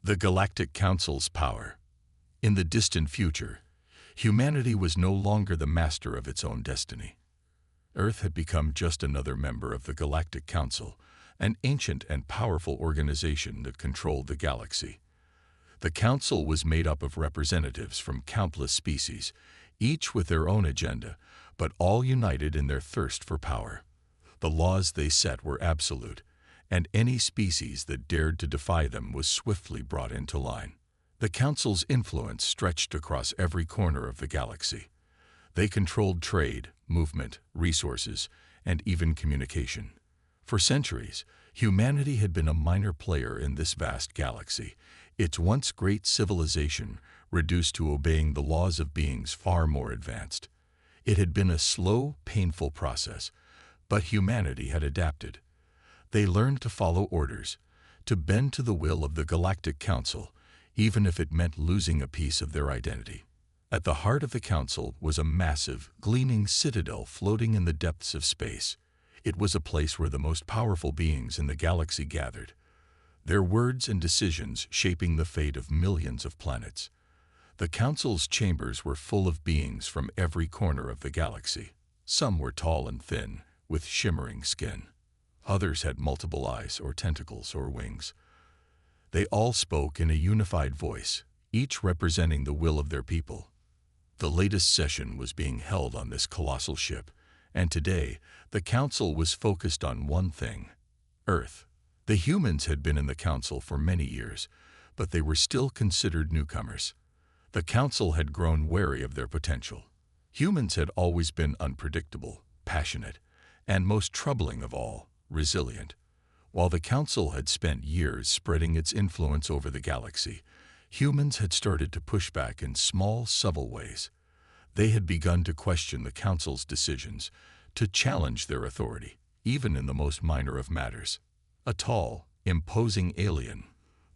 The Galactic Council's power. In the distant future, humanity was no longer the master of its own destiny. Earth had become just another member of the Galactic Council, an ancient and powerful organization that controlled the galaxy. The Council was made up of representatives from countless species, each with their own agenda, but all united in their thirst for power. The laws they set were absolute, and any species that dared to defy them was swiftly brought into line. The Council's influence stretched across every corner of the galaxy. They controlled trade, movement, resources, and even communication. For centuries, humanity had been a minor player in this vast galaxy, its once great civilization reduced to obeying the laws of beings far more advanced. It had been a slow, painful process, but humanity had adapted. They learned to follow orders, to bend to the will of the Galactic Council, even if it meant losing a piece of their identity. At the heart of the Council was a massive, gleaming citadel floating in the depths of space. It was a place where the most powerful beings in the galaxy gathered, their words and decisions shaping the fate of millions of planets. The Council's chambers were full of beings from every corner of the galaxy. Some were tall and thin, with shimmering skin. Others had multiple eyes or tentacles or wings. They all spoke in a unified voice, each representing the will of their people. The latest session was being held on this colossal ship, and today the Council was focused on one thing: Earth. The humans had been in the Council for many years, but they were still considered newcomers. The Council had grown wary of their potential. Humans had always been unpredictable, passionate, and most troubling of all, resilient. While the Council had spent years spreading its influence over the galaxy, humans had started to push back in small, subtle ways. They had begun to question the Council's decisions, to challenge their authority, even in the most minor of matters. A tall, imposing alien,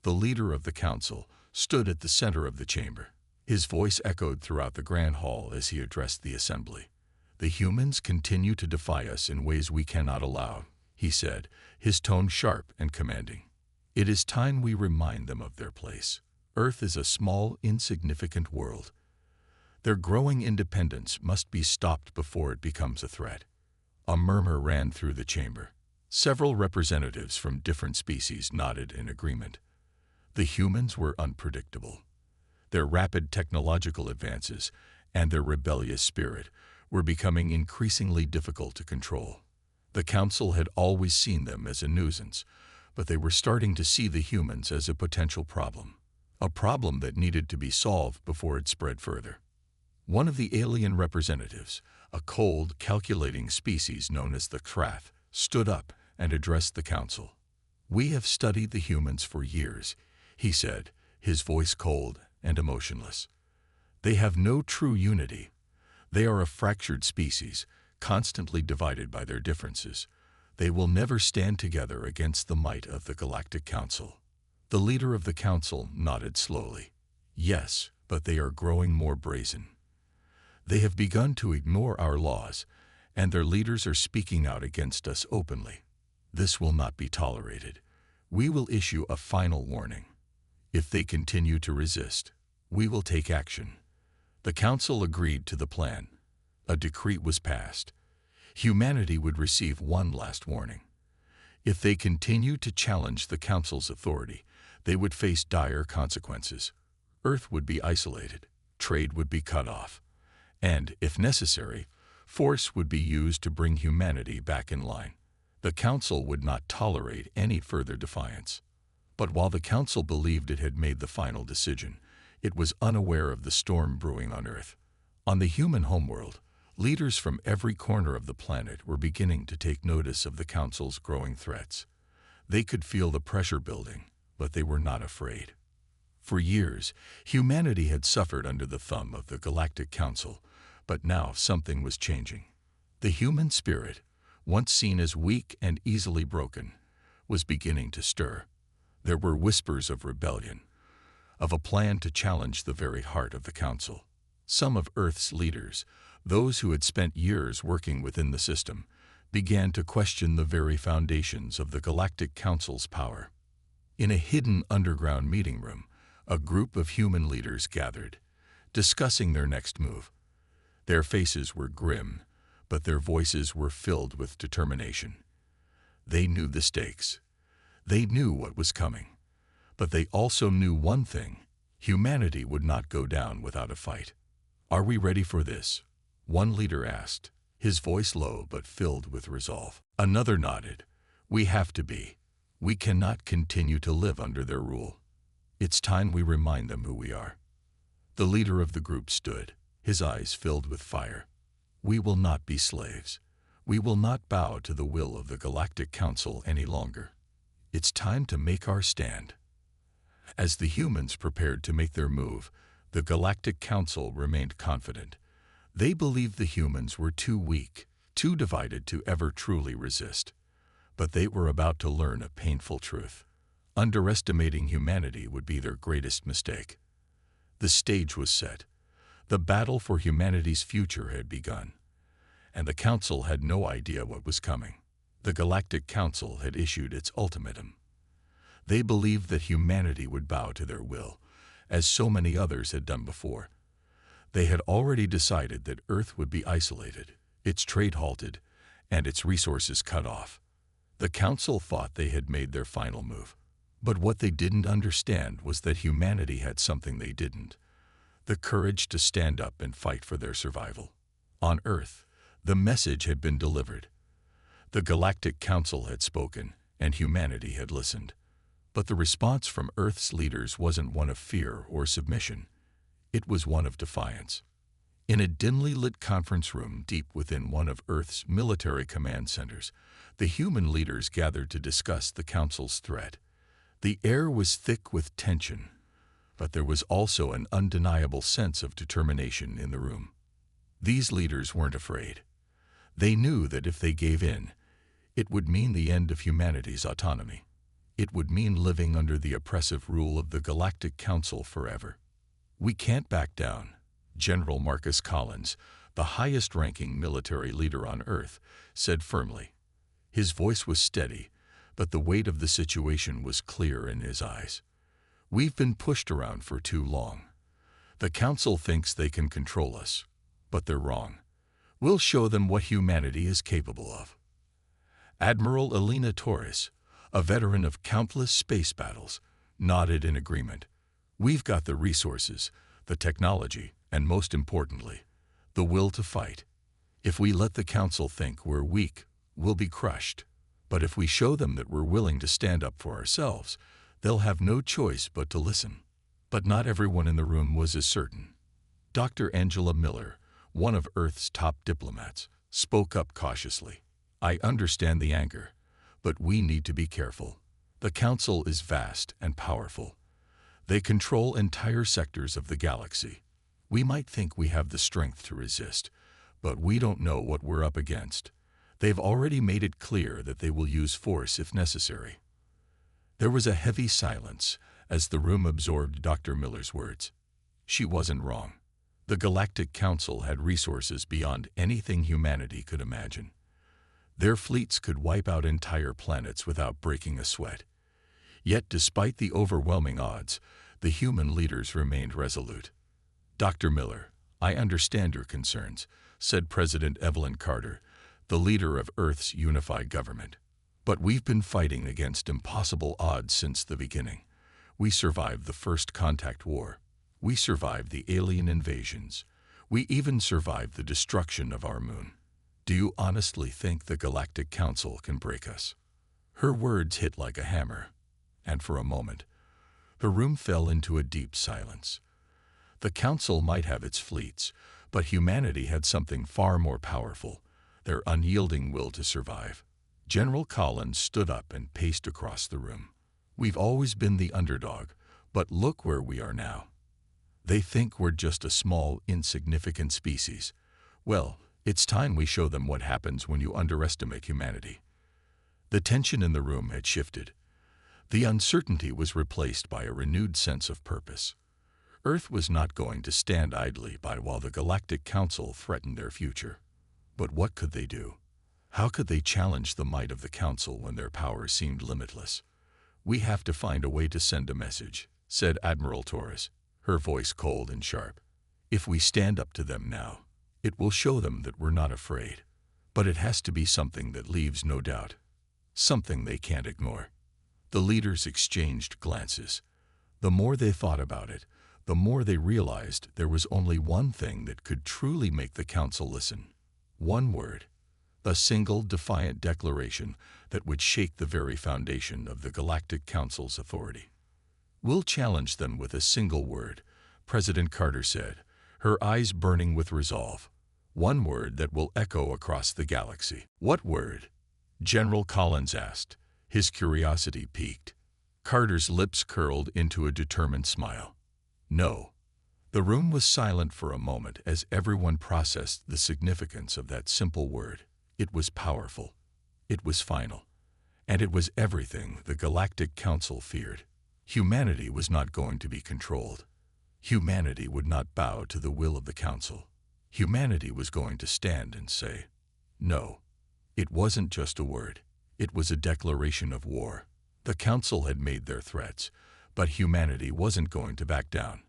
the leader of the Council, stood at the center of the chamber. His voice echoed throughout the grand hall as he addressed the assembly. "The humans continue to defy us in ways we cannot allow," he said, his tone sharp and commanding. "It is time we remind them of their place. Earth is a small, insignificant world. Their growing independence must be stopped before it becomes a threat." A murmur ran through the chamber. Several representatives from different species nodded in agreement. The humans were unpredictable. Their rapid technological advances and their rebellious spirit were becoming increasingly difficult to control. The Council had always seen them as a nuisance, but they were starting to see the humans as a potential problem. A problem that needed to be solved before it spread further. One of the alien representatives, a cold, calculating species known as the Krath, stood up and addressed the Council. "We have studied the humans for years," he said, his voice cold and emotionless. "They have no true unity. They are a fractured species, constantly divided by their differences. They will never stand together against the might of the Galactic Council." The leader of the Council nodded slowly. "Yes, but they are growing more brazen. They have begun to ignore our laws, and their leaders are speaking out against us openly. This will not be tolerated. We will issue a final warning. If they continue to resist, we will take action." The Council agreed to the plan. A decree was passed. Humanity would receive one last warning. If they continued to challenge the Council's authority, they would face dire consequences. Earth would be isolated, trade would be cut off, and, if necessary, force would be used to bring humanity back in line. The Council would not tolerate any further defiance. But while the Council believed it had made the final decision, it was unaware of the storm brewing on Earth. On the human homeworld, leaders from every corner of the planet were beginning to take notice of the Council's growing threats. They could feel the pressure building, but they were not afraid. For years, humanity had suffered under the thumb of the Galactic Council, but now something was changing. The human spirit, once seen as weak and easily broken, was beginning to stir. There were whispers of rebellion, of a plan to challenge the very heart of the Council. Some of Earth's leaders, those who had spent years working within the system, began to question the very foundations of the Galactic Council's power. In a hidden underground meeting room, a group of human leaders gathered, discussing their next move. Their faces were grim, but their voices were filled with determination. They knew the stakes. They knew what was coming. But they also knew one thing: humanity would not go down without a fight. "Are we ready for this?" one leader asked, his voice low but filled with resolve. Another nodded. "We have to be. We cannot continue to live under their rule. It's time we remind them who we are." The leader of the group stood, his eyes filled with fire. "We will not be slaves. We will not bow to the will of the Galactic Council any longer. It's time to make our stand." As the humans prepared to make their move, the Galactic Council remained confident. They believed the humans were too weak, too divided to ever truly resist. But they were about to learn a painful truth. Underestimating humanity would be their greatest mistake. The stage was set. The battle for humanity's future had begun. And the Council had no idea what was coming. The Galactic Council had issued its ultimatum. They believed that humanity would bow to their will, as so many others had done before. They had already decided that Earth would be isolated, its trade halted, and its resources cut off. The Council thought they had made their final move. But what they didn't understand was that humanity had something they didn't: the courage to stand up and fight for their survival. On Earth, the message had been delivered. The Galactic Council had spoken, and humanity had listened. But the response from Earth's leaders wasn't one of fear or submission. It was one of defiance. In a dimly lit conference room deep within one of Earth's military command centers, the human leaders gathered to discuss the Council's threat. The air was thick with tension, but there was also an undeniable sense of determination in the room. These leaders weren't afraid. They knew that if they gave in, it would mean the end of humanity's autonomy. It would mean living under the oppressive rule of the Galactic Council forever. "We can't back down," General Marcus Collins, the highest-ranking military leader on Earth, said firmly. His voice was steady, but the weight of the situation was clear in his eyes. "We've been pushed around for too long. The Council thinks they can control us, but they're wrong. We'll show them what humanity is capable of." Admiral Elena Torres, a veteran of countless space battles, nodded in agreement. "We've got the resources, the technology, and most importantly, the will to fight. If we let the Council think we're weak, we'll be crushed. But if we show them that we're willing to stand up for ourselves, they'll have no choice but to listen." But not everyone in the room was as certain. Dr. Angela Miller, one of Earth's top diplomats, spoke up cautiously. "I understand the anger, but we need to be careful. The Council is vast and powerful. They control entire sectors of the galaxy. We might think we have the strength to resist, but we don't know what we're up against. They've already made it clear that they will use force if necessary." There was a heavy silence as the room absorbed Dr. Miller's words. She wasn't wrong. The Galactic Council had resources beyond anything humanity could imagine. Their fleets could wipe out entire planets without breaking a sweat. Yet, despite the overwhelming odds, the human leaders remained resolute. "Dr. Miller, I understand your concerns," said President Evelyn Carter, the leader of Earth's unified government. "But we've been fighting against impossible odds since the beginning. We survived the First Contact War. We survived the alien invasions. We even survived the destruction of our moon. Do you honestly think the Galactic Council can break us?" Her words hit like a hammer, and for a moment, the room fell into a deep silence. The Council might have its fleets, but humanity had something far more powerful: their unyielding will to survive. General Collins stood up and paced across the room. "We've always been the underdog, but look where we are now. They think we're just a small, insignificant species. Well, it's time we show them what happens when you underestimate humanity." The tension in the room had shifted. The uncertainty was replaced by a renewed sense of purpose. Earth was not going to stand idly by while the Galactic Council threatened their future. But what could they do? How could they challenge the might of the Council when their power seemed limitless? "We have to find a way to send a message," said Admiral Torres, her voice cold and sharp. "If we stand up to them now, it will show them that we're not afraid. But it has to be something that leaves no doubt, something they can't ignore." The leaders exchanged glances. The more they thought about it, the more they realized there was only one thing that could truly make the council listen. One word. A single defiant declaration that would shake the very foundation of the Galactic Council's authority. "We'll challenge them with a single word," President Carter said, her eyes burning with resolve. "One word that will echo across the galaxy." "What word?" General Collins asked, his curiosity piqued. Carter's lips curled into a determined smile. "No." The room was silent for a moment as everyone processed the significance of that simple word. It was powerful. It was final. And it was everything the Galactic Council feared. Humanity was not going to be controlled. Humanity would not bow to the will of the Council. Humanity was going to stand and say, "No." It wasn't just a word. It was a declaration of war. The Council had made their threats, but humanity wasn't going to back down.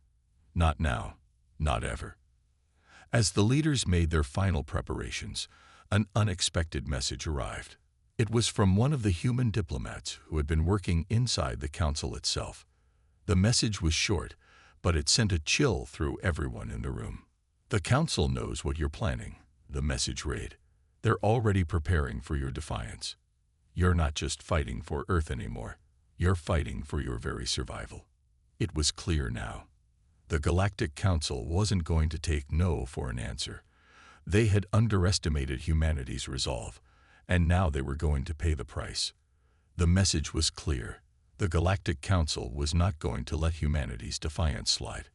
Not now. Not ever. As the leaders made their final preparations, an unexpected message arrived. It was from one of the human diplomats who had been working inside the Council itself. The message was short, but it sent a chill through everyone in the room. "The Council knows what you're planning," the message read. "They're already preparing for your defiance. You're not just fighting for Earth anymore. You're fighting for your very survival." It was clear now. The Galactic Council wasn't going to take no for an answer. They had underestimated humanity's resolve, and now they were going to pay the price. The message was clear. The Galactic Council was not going to let humanity's defiance slide.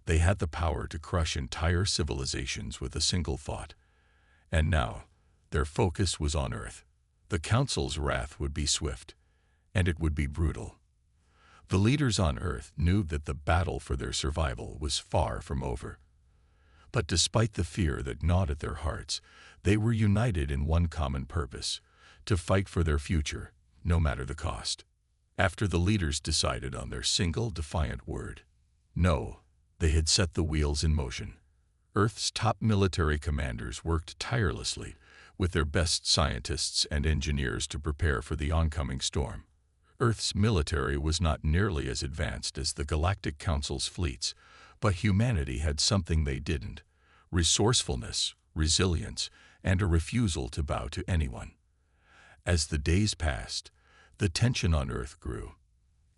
They had the power to crush entire civilizations with a single thought. And now, their focus was on Earth. The Council's wrath would be swift, and it would be brutal. The leaders on Earth knew that the battle for their survival was far from over. But despite the fear that gnawed at their hearts, they were united in one common purpose: to fight for their future, no matter the cost. After the leaders decided on their single defiant word, "No," they had set the wheels in motion. Earth's top military commanders worked tirelessly with their best scientists and engineers to prepare for the oncoming storm. Earth's military was not nearly as advanced as the Galactic Council's fleets, but humanity had something they didn't: resourcefulness, resilience, and a refusal to bow to anyone. As the days passed, the tension on Earth grew.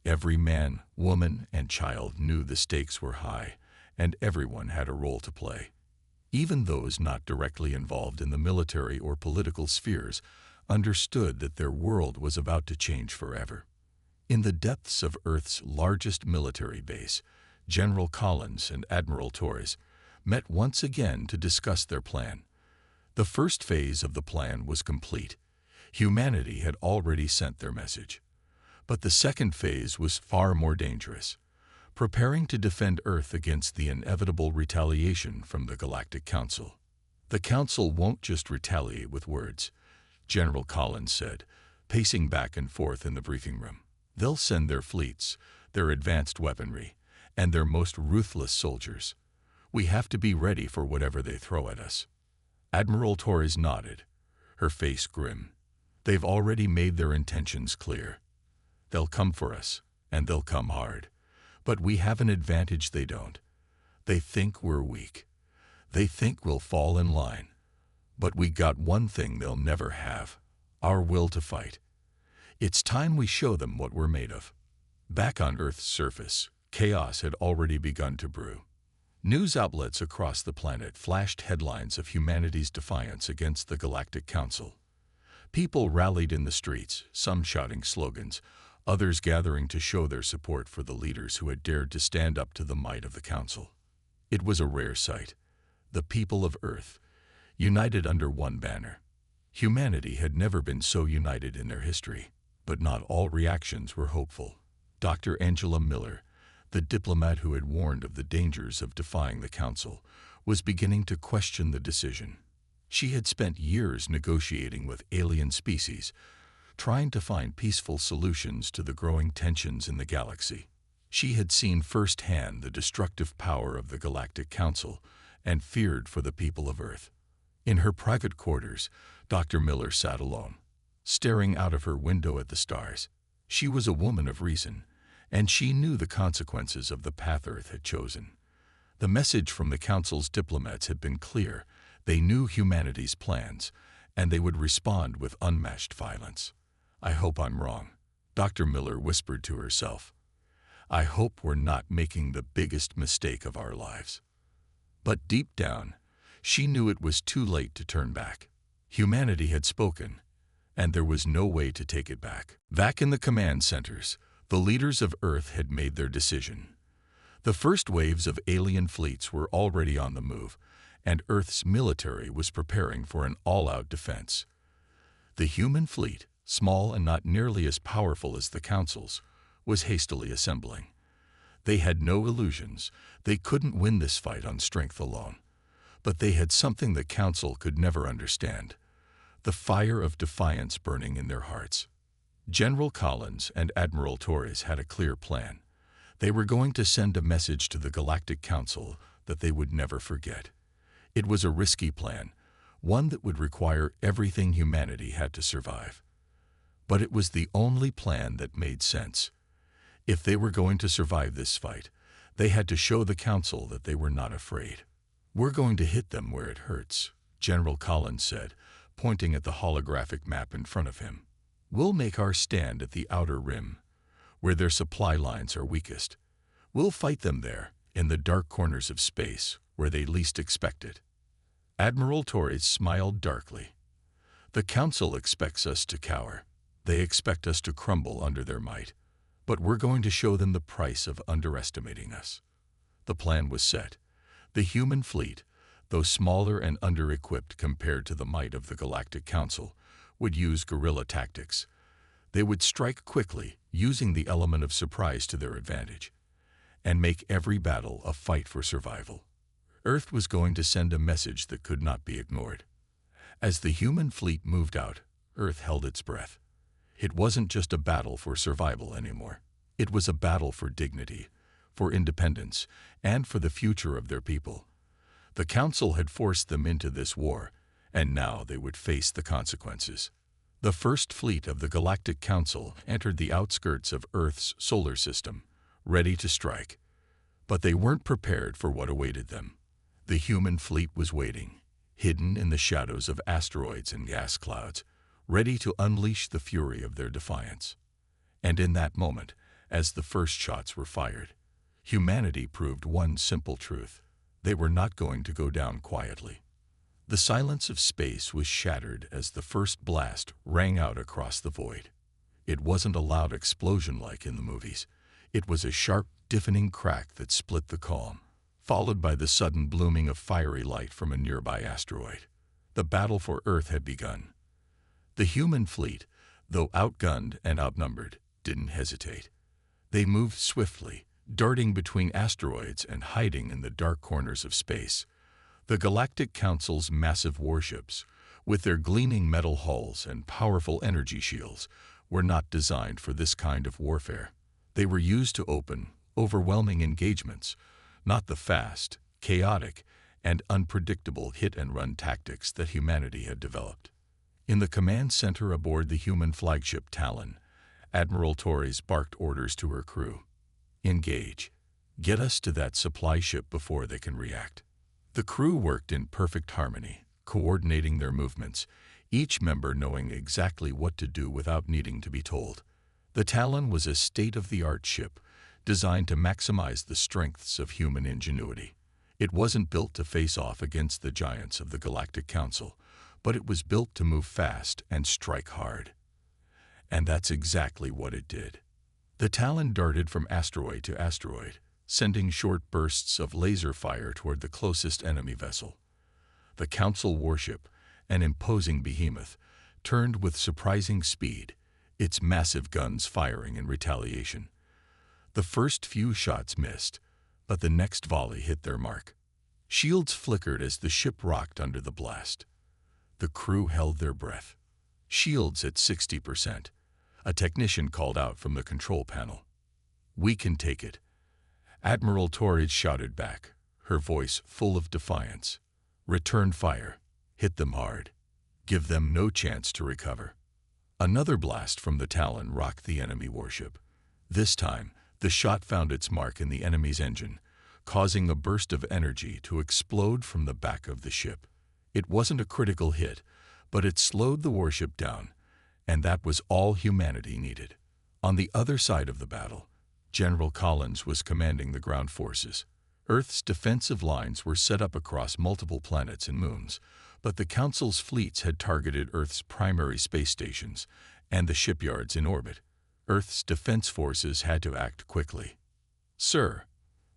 Every man, woman, and child knew the stakes were high, and everyone had a role to play. Even those not directly involved in the military or political spheres understood that their world was about to change forever. In the depths of Earth's largest military base, General Collins and Admiral Torres met once again to discuss their plan. The first phase of the plan was complete. Humanity had already sent their message. But the second phase was far more dangerous: preparing to defend Earth against the inevitable retaliation from the Galactic Council. "The Council won't just retaliate with words," General Collins said, pacing back and forth in the briefing room. "They'll send their fleets, their advanced weaponry, and their most ruthless soldiers. We have to be ready for whatever they throw at us." Admiral Torres nodded, her face grim. "They've already made their intentions clear. They'll come for us, and they'll come hard. But we have an advantage they don't. They think we're weak. They think we'll fall in line. But we got one thing they'll never have: our will to fight. It's time we show them what we're made of." Back on Earth's surface, chaos had already begun to brew. News outlets across the planet flashed headlines of humanity's defiance against the Galactic Council. People rallied in the streets, some shouting slogans, others gathering to show their support for the leaders who had dared to stand up to the might of the Council. It was a rare sight: the people of Earth, united under one banner. Humanity had never been so united in their history, but not all reactions were hopeful. Dr. Angela Miller, the diplomat who had warned of the dangers of defying the Council, was beginning to question the decision. She had spent years negotiating with alien species, trying to find peaceful solutions to the growing tensions in the galaxy. She had seen firsthand the destructive power of the Galactic Council and feared for the people of Earth. In her private quarters, Dr. Miller sat alone, staring out of her window at the stars. She was a woman of reason, and she knew the consequences of the path Earth had chosen. The message from the Council's diplomats had been clear. They knew humanity's plans, and they would respond with unmatched violence. "I hope I'm wrong," Dr. Miller whispered to herself. "I hope we're not making the biggest mistake of our lives." But deep down, she knew it was too late to turn back. Humanity had spoken, and there was no way to take it back. Back in the command centers, the leaders of Earth had made their decision. The first waves of alien fleets were already on the move, and Earth's military was preparing for an all-out defense. The human fleet, small and not nearly as powerful as the Council's, was hastily assembling. They had no illusions. They couldn't win this fight on strength alone. But they had something the Council could never understand: the fire of defiance burning in their hearts. General Collins and Admiral Torres had a clear plan. They were going to send a message to the Galactic Council that they would never forget. It was a risky plan, one that would require everything humanity had to survive. But it was the only plan that made sense. If they were going to survive this fight, they had to show the Council that they were not afraid. "We're going to hit them where it hurts," General Collins said, pointing at the holographic map in front of him. "We'll make our stand at the outer rim, where their supply lines are weakest. We'll fight them there, in the dark corners of space, where they least expect it." Admiral Torres smiled darkly. "The Council expects us to cower. They expect us to crumble under their might. But we're going to show them the price of underestimating us." The plan was set. The human fleet, though smaller and under-equipped compared to the might of the Galactic Council, would use guerrilla tactics. They would strike quickly, using the element of surprise to their advantage, and make every battle a fight for survival. Earth was going to send a message that could not be ignored. As the human fleet moved out, Earth held its breath. It wasn't just a battle for survival anymore. It was a battle for dignity, for independence, and for the future of their people. The Council had forced them into this war, and now they would face the consequences. The first fleet of the Galactic Council entered the outskirts of Earth's solar system, ready to strike. But they weren't prepared for what awaited them. The human fleet was waiting, hidden in the shadows of asteroids and gas clouds, ready to unleash the fury of their defiance. And in that moment, as the first shots were fired, humanity proved one simple truth: they were not going to go down quietly. The silence of space was shattered as the first blast rang out across the void. It wasn't a loud explosion like in the movies. It was a sharp, deafening crack that split the calm, followed by the sudden blooming of fiery light from a nearby asteroid. The battle for Earth had begun. The human fleet, though outgunned and outnumbered, didn't hesitate. They moved swiftly, darting between asteroids and hiding in the dark corners of space. The Galactic Council's massive warships, with their gleaming metal hulls and powerful energy shields, were not designed for this kind of warfare. They were used to open, overwhelming engagements, not the fast, chaotic, and unpredictable hit-and-run tactics that humanity had developed. In the command center aboard the human flagship Talon, Admiral Torres barked orders to her crew. "Engage. Get us to that supply ship before they can react." The crew worked in perfect harmony, coordinating their movements, each member knowing exactly what to do without needing to be told. The Talon was a state-of-the-art ship, designed to maximize the strengths of human ingenuity. It wasn't built to face off against the giants of the Galactic Council, but it was built to move fast and strike hard. And that's exactly what it did. The Talon darted from asteroid to asteroid, sending short bursts of laser fire toward the closest enemy vessel. The Council warship, an imposing behemoth, turned with surprising speed, its massive guns firing in retaliation. The first few shots missed, but the next volley hit their mark. Shields flickered as the ship rocked under the blast. The crew held their breath. Shields at 60%. A technician called out from the control panel. "We can take it." Admiral Torres shouted back, her voice full of defiance. "Return fire. Hit them hard. Give them no chance to recover." Another blast from the Talon rocked the enemy warship. This time, the shot found its mark in the enemy's engine, causing a burst of energy to explode from the back of the ship. It wasn't a critical hit, but it slowed the warship down, and that was all humanity needed. On the other side of the battle, General Collins was commanding the ground forces. Earth's defensive lines were set up across multiple planets and moons, but the Council's fleets had targeted Earth's primary space stations and the shipyards in orbit. Earth's defense forces had to act quickly. "Sir,"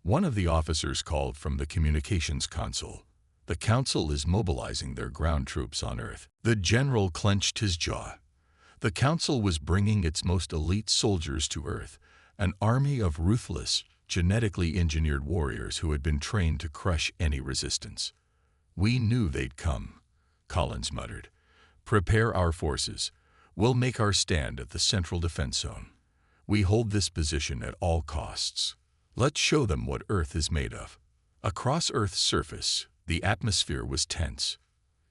one of the officers called from the communications console, "the Council is mobilizing their ground troops on Earth." The general clenched his jaw. The Council was bringing its most elite soldiers to Earth, an army of ruthless, genetically engineered warriors who had been trained to crush any resistance. "We knew they'd come," Collins muttered. "Prepare our forces. We'll make our stand at the central defense zone. We hold this position at all costs. Let's show them what Earth is made of." Across Earth's surface, the atmosphere was tense.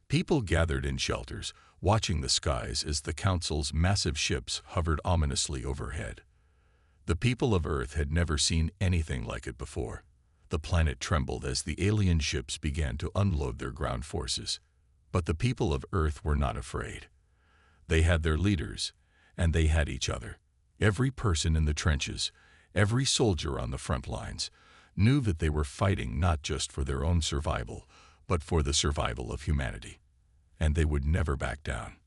People gathered in shelters, watching the skies as the Council's massive ships hovered ominously overhead. The people of Earth had never seen anything like it before. The planet trembled as the alien ships began to unload their ground forces. But the people of Earth were not afraid. They had their leaders, and they had each other. Every person in the trenches, every soldier on the front lines, knew that they were fighting not just for their own survival, but for the survival of humanity. And they would never back down.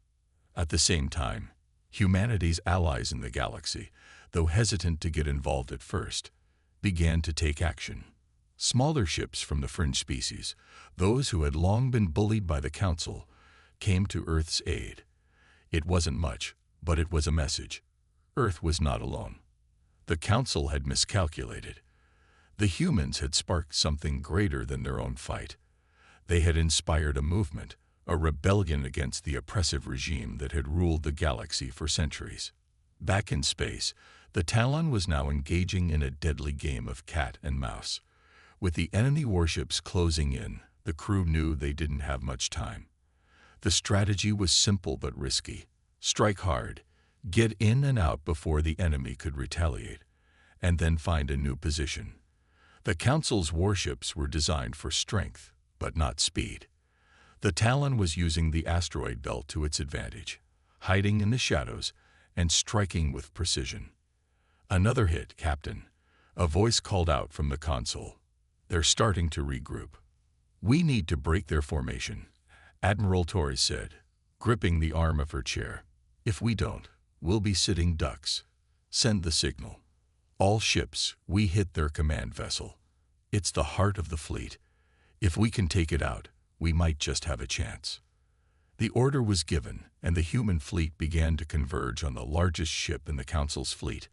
At the same time, humanity's allies in the galaxy, though hesitant to get involved at first, began to take action. Smaller ships from the fringe species, those who had long been bullied by the Council, came to Earth's aid. It wasn't much, but it was a message. Earth was not alone. The Council had miscalculated. The humans had sparked something greater than their own fight. They had inspired a movement, a rebellion against the oppressive regime that had ruled the galaxy for centuries. Back in space, the Talon was now engaging in a deadly game of cat and mouse. With the enemy warships closing in, the crew knew they didn't have much time. The strategy was simple but risky. Strike hard, get in and out before the enemy could retaliate, and then find a new position. The Council's warships were designed for strength, but not speed. The Talon was using the asteroid belt to its advantage, hiding in the shadows and striking with precision. "Another hit, Captain," a voice called out from the console. "They're starting to regroup." "We need to break their formation," Admiral Torres said, gripping the arm of her chair. "If we don't, we'll be sitting ducks. Send the signal. All ships, we hit their command vessel. It's the heart of the fleet. If we can take it out, we might just have a chance." The order was given, and the human fleet began to converge on the largest ship in the Council's fleet,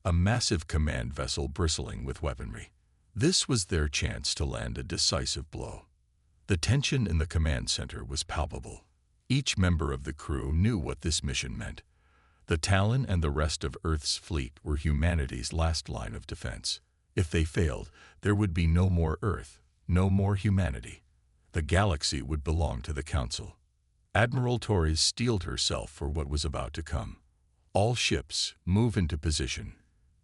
a massive command vessel bristling with weaponry. This was their chance to land a decisive blow. The tension in the command center was palpable. Each member of the crew knew what this mission meant. The Talon and the rest of Earth's fleet were humanity's last line of defense. If they failed, there would be no more Earth, no more humanity. The galaxy would belong to the Council. Admiral Torres steeled herself for what was about to come. "All ships, move into position.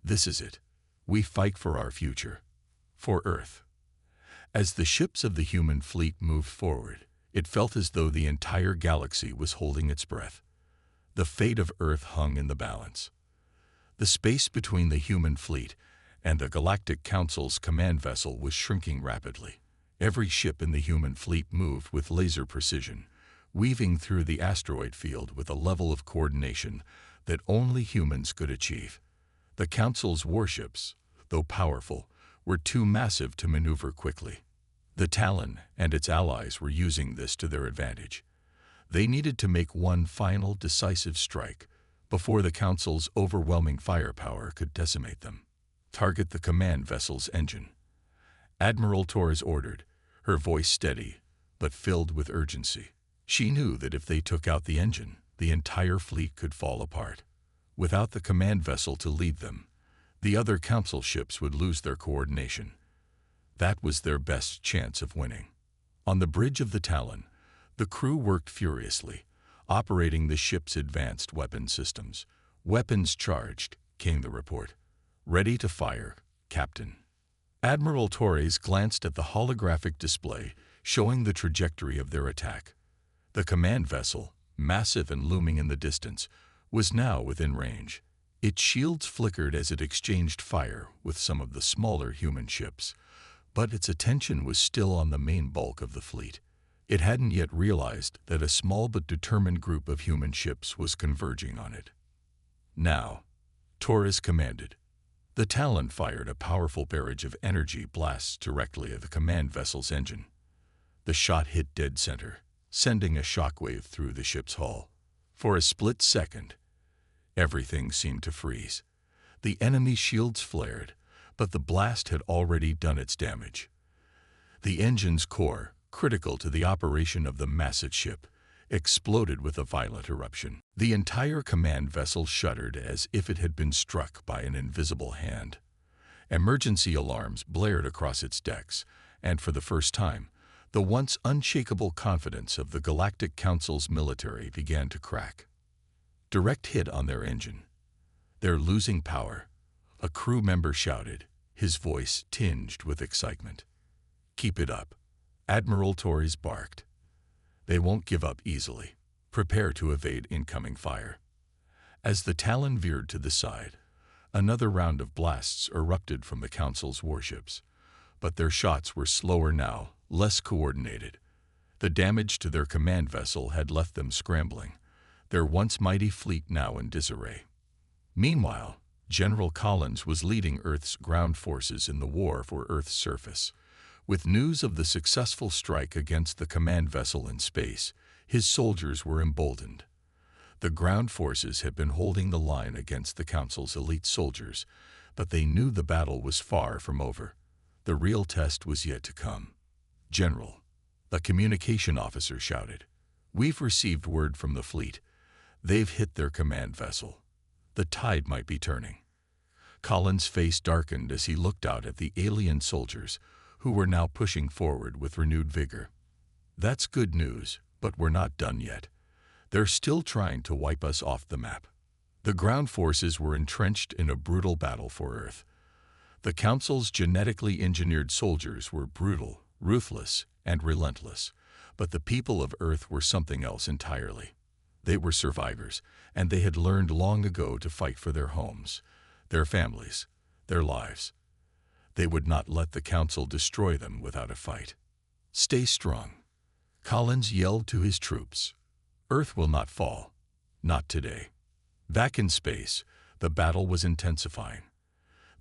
This is it. We fight for our future. For Earth." As the ships of the human fleet moved forward, it felt as though the entire galaxy was holding its breath. The fate of Earth hung in the balance. The space between the human fleet and the Galactic Council's command vessel was shrinking rapidly. Every ship in the human fleet moved with laser precision, weaving through the asteroid field with a level of coordination that only humans could achieve. The Council's warships, though powerful, were too massive to maneuver quickly. The Talon and its allies were using this to their advantage. They needed to make one final decisive strike before the Council's overwhelming firepower could decimate them. "Target the command vessel's engine," Admiral Torres ordered, her voice steady but filled with urgency. She knew that if they took out the engine, the entire fleet could fall apart. Without the command vessel to lead them, the other council ships would lose their coordination. That was their best chance of winning. On the bridge of the Talon, the crew worked furiously, operating the ship's advanced weapon systems. "Weapons charged," came the report. "Ready to fire, Captain." Admiral Torres glanced at the holographic display showing the trajectory of their attack. The command vessel, massive and looming in the distance, was now within range. Its shields flickered as it exchanged fire with some of the smaller human ships, but its attention was still on the main bulk of the fleet. It hadn't yet realized that a small but determined group of human ships was converging on it. "Now," Torres commanded. The Talon fired a powerful barrage of energy blasts directly at the command vessel's engine. The shot hit dead center, sending a shockwave through the ship's hull. For a split second, everything seemed to freeze. The enemy shields flared, but the blast had already done its damage. The engine's core, critical to the operation of the massive ship, exploded with a violent eruption. The entire command vessel shuddered as if it had been struck by an invisible hand. Emergency alarms blared across its decks, and for the first time, the once unshakable confidence of the Galactic Council's military began to crack. Direct hit on their engine. "They're losing power," a crew member shouted, his voice tinged with excitement. "Keep it up," Admiral Torres barked. "They won't give up easily. Prepare to evade incoming fire." As the Talon veered to the side, another round of blasts erupted from the Council's warships. But their shots were slower now, less coordinated. The damage to their command vessel had left them scrambling, their once mighty fleet now in disarray. Meanwhile, General Collins was leading Earth's ground forces in the war for Earth's surface. With news of the successful strike against the command vessel in space, his soldiers were emboldened. The ground forces had been holding the line against the Council's elite soldiers, but they knew the battle was far from over. The real test was yet to come. "General," a communication officer shouted, "we've received word from the fleet. They've hit their command vessel. The tide might be turning." Collins' face darkened as he looked out at the alien soldiers, who were now pushing forward with renewed vigor. "That's good news, but we're not done yet. They're still trying to wipe us off the map." The ground forces were entrenched in a brutal battle for Earth. The Council's genetically engineered soldiers were brutal, ruthless, and relentless, but the people of Earth were something else entirely. They were survivors, and they had learned long ago to fight for their homes, their families, their lives. They would not let the Council destroy them without a fight. "Stay strong," Collins yelled to his troops. "Earth will not fall. Not today." Back in space, the battle was intensifying.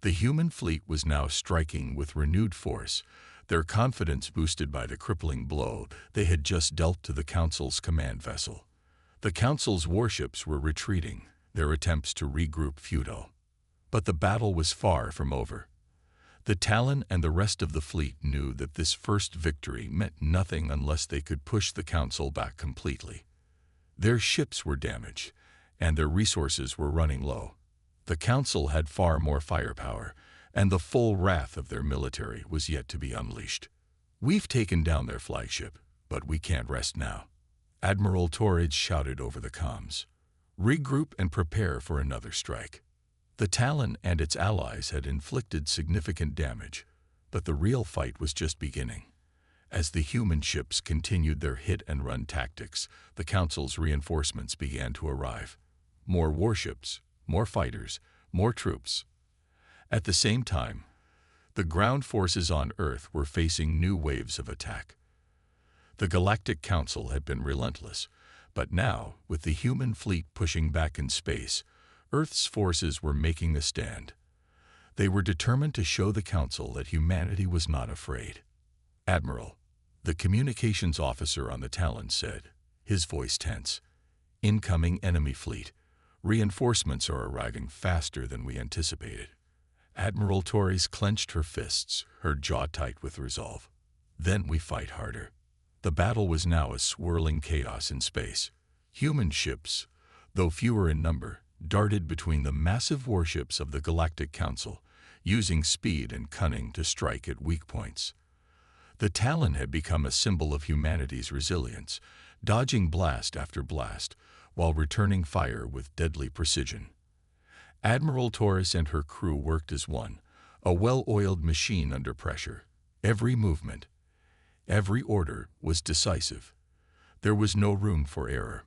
The human fleet was now striking with renewed force, their confidence boosted by the crippling blow they had just dealt to the Council's command vessel. The Council's warships were retreating, their attempts to regroup futile. But the battle was far from over. The Talon and the rest of the fleet knew that this first victory meant nothing unless they could push the Council back completely. Their ships were damaged, and their resources were running low. The Council had far more firepower, and the full wrath of their military was yet to be unleashed. "We've taken down their flagship, but we can't rest now," Admiral Torres shouted over the comms. "Regroup and prepare for another strike." The Talon and its allies had inflicted significant damage, but the real fight was just beginning. As the human ships continued their hit-and-run tactics, the Council's reinforcements began to arrive. More warships, more fighters, more troops. At the same time, the ground forces on Earth were facing new waves of attack. The Galactic Council had been relentless, but now, with the human fleet pushing back in space, Earth's forces were making a stand. They were determined to show the Council that humanity was not afraid. "Admiral," the communications officer on the Talon said, his voice tense, "Incoming enemy fleet. Reinforcements are arriving faster than we anticipated." Admiral Torres clenched her fists, her jaw tight with resolve. "Then we fight harder." The battle was now a swirling chaos in space. Human ships, though fewer in number, darted between the massive warships of the Galactic Council, using speed and cunning to strike at weak points. The Talon had become a symbol of humanity's resilience, dodging blast after blast, while returning fire with deadly precision. Admiral Torres and her crew worked as one, a well-oiled machine under pressure. Every movement, every order was decisive. There was no room for error.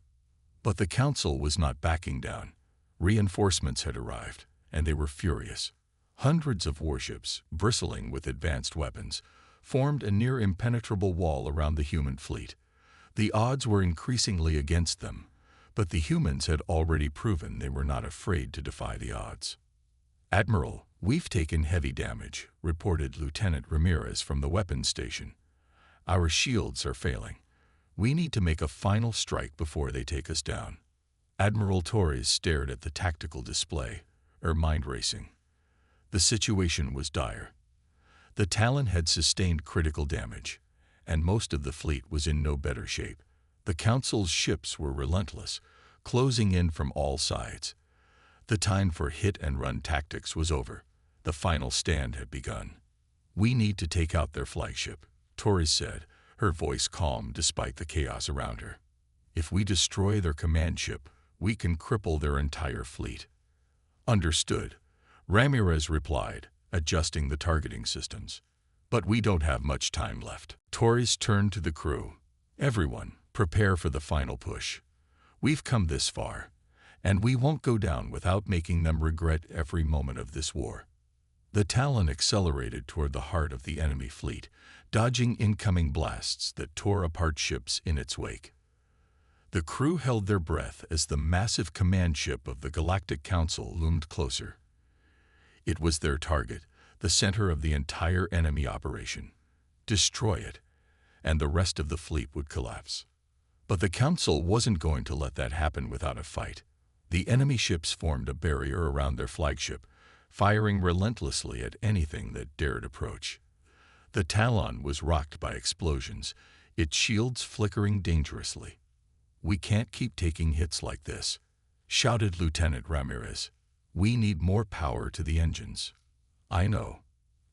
But the Council was not backing down. Reinforcements had arrived, and they were furious. Hundreds of warships, bristling with advanced weapons, formed a near-impenetrable wall around the human fleet. The odds were increasingly against them, but the humans had already proven they were not afraid to defy the odds. "Admiral, we've taken heavy damage," reported Lieutenant Ramirez from the weapons station. "Our shields are failing. We need to make a final strike before they take us down." Admiral Torres stared at the tactical display, her mind racing. The situation was dire. The Talon had sustained critical damage, and most of the fleet was in no better shape. The Council's ships were relentless, closing in from all sides. The time for hit-and-run tactics was over. The final stand had begun. "We need to take out their flagship," Torres said, her voice calm despite the chaos around her. "If we destroy their command ship, we can cripple their entire fleet." "Understood," Ramirez replied, adjusting the targeting systems. "But we don't have much time left." Torres turned to the crew. "Everyone, prepare for the final push. We've come this far, and we won't go down without making them regret every moment of this war." The Talon accelerated toward the heart of the enemy fleet, dodging incoming blasts that tore apart ships in its wake. The crew held their breath as the massive command ship of the Galactic Council loomed closer. It was their target, the center of the entire enemy operation. Destroy it, and the rest of the fleet would collapse. But the Council wasn't going to let that happen without a fight. The enemy ships formed a barrier around their flagship, firing relentlessly at anything that dared approach. The Talon was rocked by explosions, its shields flickering dangerously. "We can't keep taking hits like this," shouted Lieutenant Ramirez. "We need more power to the engines." "I know,"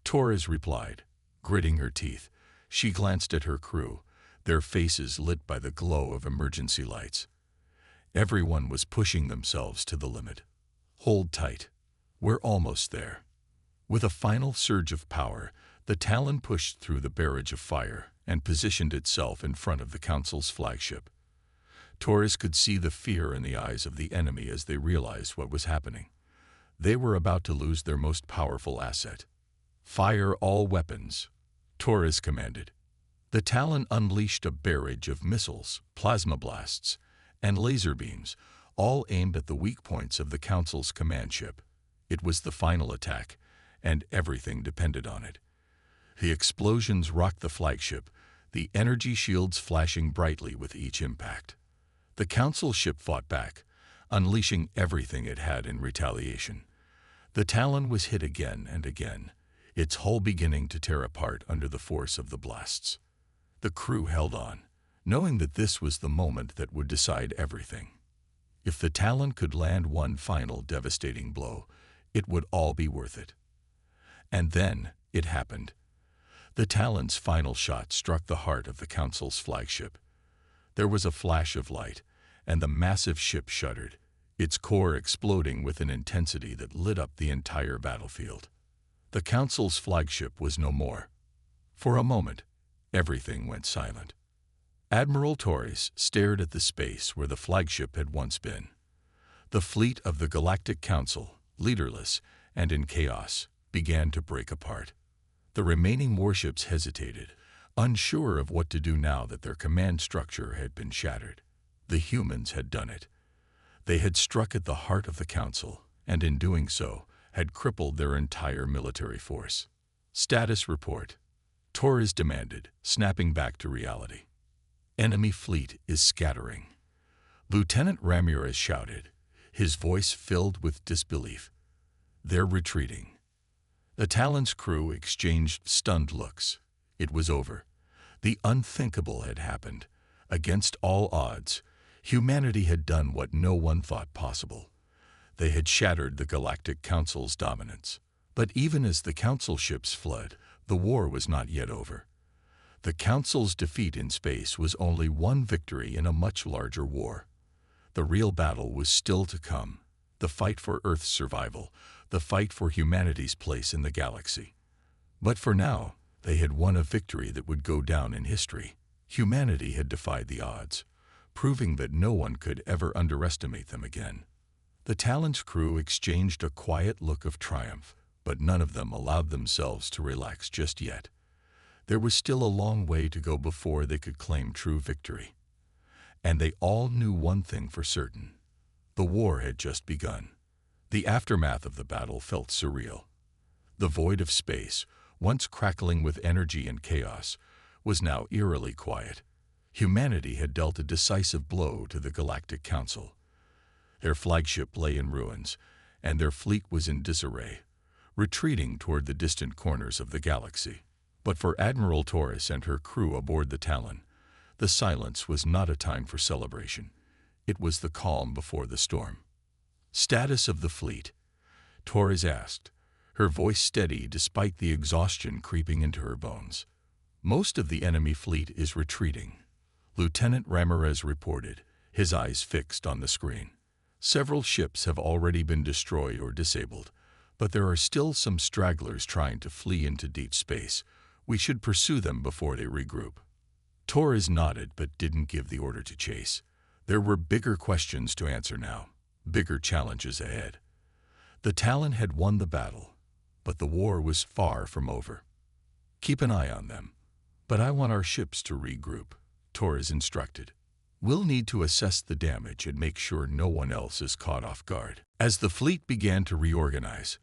Torres replied, gritting her teeth. She glanced at her crew, their faces lit by the glow of emergency lights. Everyone was pushing themselves to the limit. "Hold tight. We're almost there." With a final surge of power, the Talon pushed through the barrage of fire and positioned itself in front of the Council's flagship. Torres could see the fear in the eyes of the enemy as they realized what was happening. They were about to lose their most powerful asset. "Fire all weapons," Torres commanded. The Talon unleashed a barrage of missiles, plasma blasts, and laser beams, all aimed at the weak points of the Council's command ship. It was the final attack, and everything depended on it. The explosions rocked the flagship, the energy shields flashing brightly with each impact. The Council ship fought back, unleashing everything it had in retaliation. The Talon was hit again and again, its hull beginning to tear apart under the force of the blasts. The crew held on, knowing that this was the moment that would decide everything. If the Talon could land one final devastating blow, it would all be worth it. And then it happened. The Talon's final shot struck the heart of the Council's flagship. There was a flash of light, and the massive ship shuddered, its core exploding with an intensity that lit up the entire battlefield. The Council's flagship was no more. For a moment, everything went silent. Admiral Torres stared at the space where the flagship had once been. The fleet of the Galactic Council, leaderless and in chaos, began to break apart. The remaining warships hesitated, unsure of what to do now that their command structure had been shattered. The humans had done it. They had struck at the heart of the Council, and in doing so, had crippled their entire military force. "Status report," Torres demanded, snapping back to reality. "Enemy fleet is scattering," Lieutenant Ramirez shouted, his voice filled with disbelief. "They're retreating." The Talon's crew exchanged stunned looks. It was over. The unthinkable had happened. Against all odds, Humanity had done what no one thought possible. They had shattered the Galactic Council's dominance. But even as the Council ships fled, the war was not yet over. The Council's defeat in space was only one victory in a much larger war. The real battle was still to come, the fight for Earth's survival, the fight for humanity's place in the galaxy. But for now, they had won a victory that would go down in history. Humanity had defied the odds, proving that no one could ever underestimate them again. The Talon's crew exchanged a quiet look of triumph, but none of them allowed themselves to relax just yet. There was still a long way to go before they could claim true victory. And they all knew one thing for certain. The war had just begun. The aftermath of the battle felt surreal. The void of space, once crackling with energy and chaos, was now eerily quiet. Humanity had dealt a decisive blow to the Galactic Council. Their flagship lay in ruins, and their fleet was in disarray, retreating toward the distant corners of the galaxy. But for Admiral Torres and her crew aboard the Talon, the silence was not a time for celebration. It was the calm before the storm. "Status of the fleet?" Torres asked, her voice steady despite the exhaustion creeping into her bones. "Most of the enemy fleet is retreating," Lieutenant Ramirez reported, his eyes fixed on the screen. "Several ships have already been destroyed or disabled, but there are still some stragglers trying to flee into deep space. We should pursue them before they regroup." Torres nodded but didn't give the order to chase. There were bigger questions to answer now, bigger challenges ahead. The Talon had won the battle, but the war was far from over. "Keep an eye on them, but I want our ships to regroup," Torres instructed. "We'll need to assess the damage and make sure no one else is caught off guard." As the fleet began to reorganize,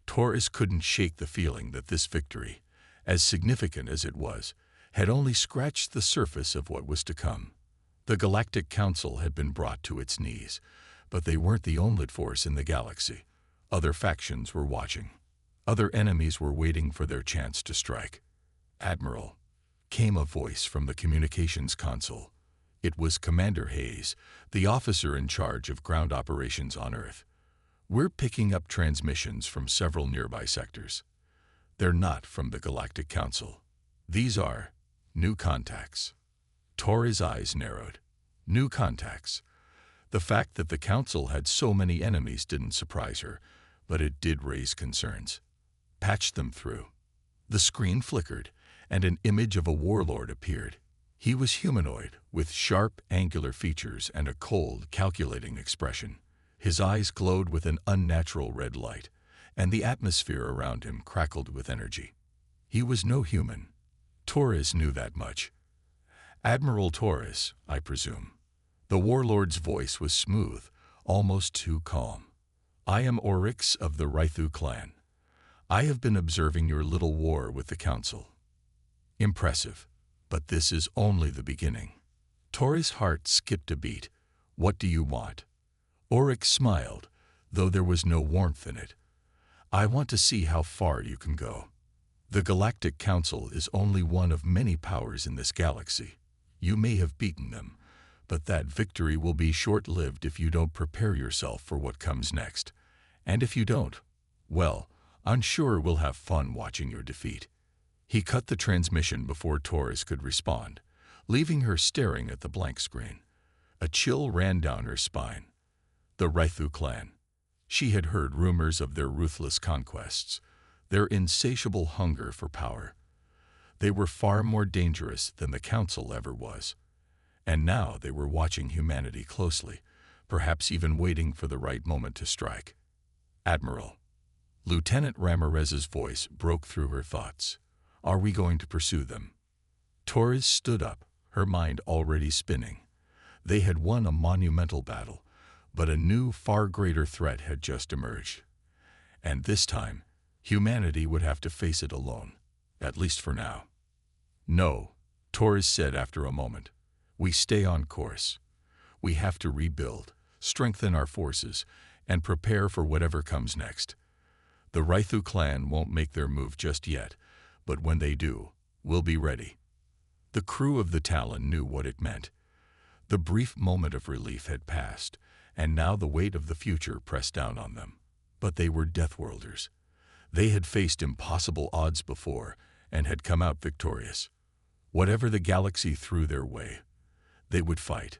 Torres couldn't shake the feeling that this victory, as significant as it was, had only scratched the surface of what was to come. The Galactic Council had been brought to its knees, but they weren't the only force in the galaxy. Other factions were watching. Other enemies were waiting for their chance to strike. "Admiral," came a voice from the communications console. It was Commander Hayes, the officer in charge of ground operations on Earth. "We're picking up transmissions from several nearby sectors. They're not from the Galactic Council. These are new contacts." Torres' eyes narrowed. New contacts. The fact that the Council had so many enemies didn't surprise her, but it did raise concerns. "Patch them through." The screen flickered, and an image of a warlord appeared. He was humanoid, with sharp, angular features and a cold, calculating expression. His eyes glowed with an unnatural red light, and the atmosphere around him crackled with energy. He was no human. Torres knew that much. "Admiral Torres, I presume." The warlord's voice was smooth, almost too calm. "I am Oryx of the Rythu clan. I have been observing your little war with the Council." "Impressive, but this is only the beginning." Torres' heart skipped a beat. "What do you want?" Oryx smiled, though there was no warmth in it. "I want to see how far you can go. The Galactic Council is only one of many powers in this galaxy. You may have beaten them, but that victory will be short-lived if you don't prepare yourself for what comes next. And if you don't, well, I'm sure we'll have fun watching your defeat." He cut the transmission before Torres could respond, leaving her staring at the blank screen. A chill ran down her spine. The Rythu clan. She had heard rumors of their ruthless conquests, their insatiable hunger for power. They were far more dangerous than the Council ever was. And now they were watching humanity closely, perhaps even waiting for the right moment to strike. "Admiral." Lieutenant Ramirez's voice broke through her thoughts. "Are we going to pursue them?" Torres stood up, her mind already spinning. They had won a monumental battle, but a new, far greater threat had just emerged. And this time, humanity would have to face it alone, at least for now. "No," Torres said after a moment. "We stay on course. We have to rebuild, strengthen our forces, and prepare for whatever comes next. The Rythu clan won't make their move just yet, but when they do, we'll be ready." The crew of the Talon knew what it meant. The brief moment of relief had passed, and now the weight of the future pressed down on them. But they were Deathworlders. They had faced impossible odds before and had come out victorious. Whatever the galaxy threw their way, they would fight,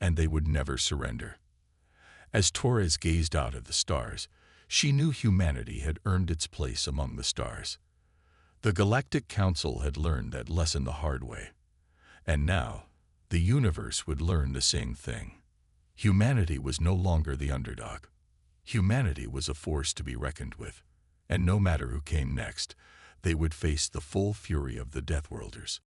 and they would never surrender. As Torres gazed out at the stars, she knew humanity had earned its place among the stars. The Galactic Council had learned that lesson the hard way, and now the universe would learn the same thing. Humanity was no longer the underdog. Humanity was a force to be reckoned with, and no matter who came next, they would face the full fury of the Deathworlders.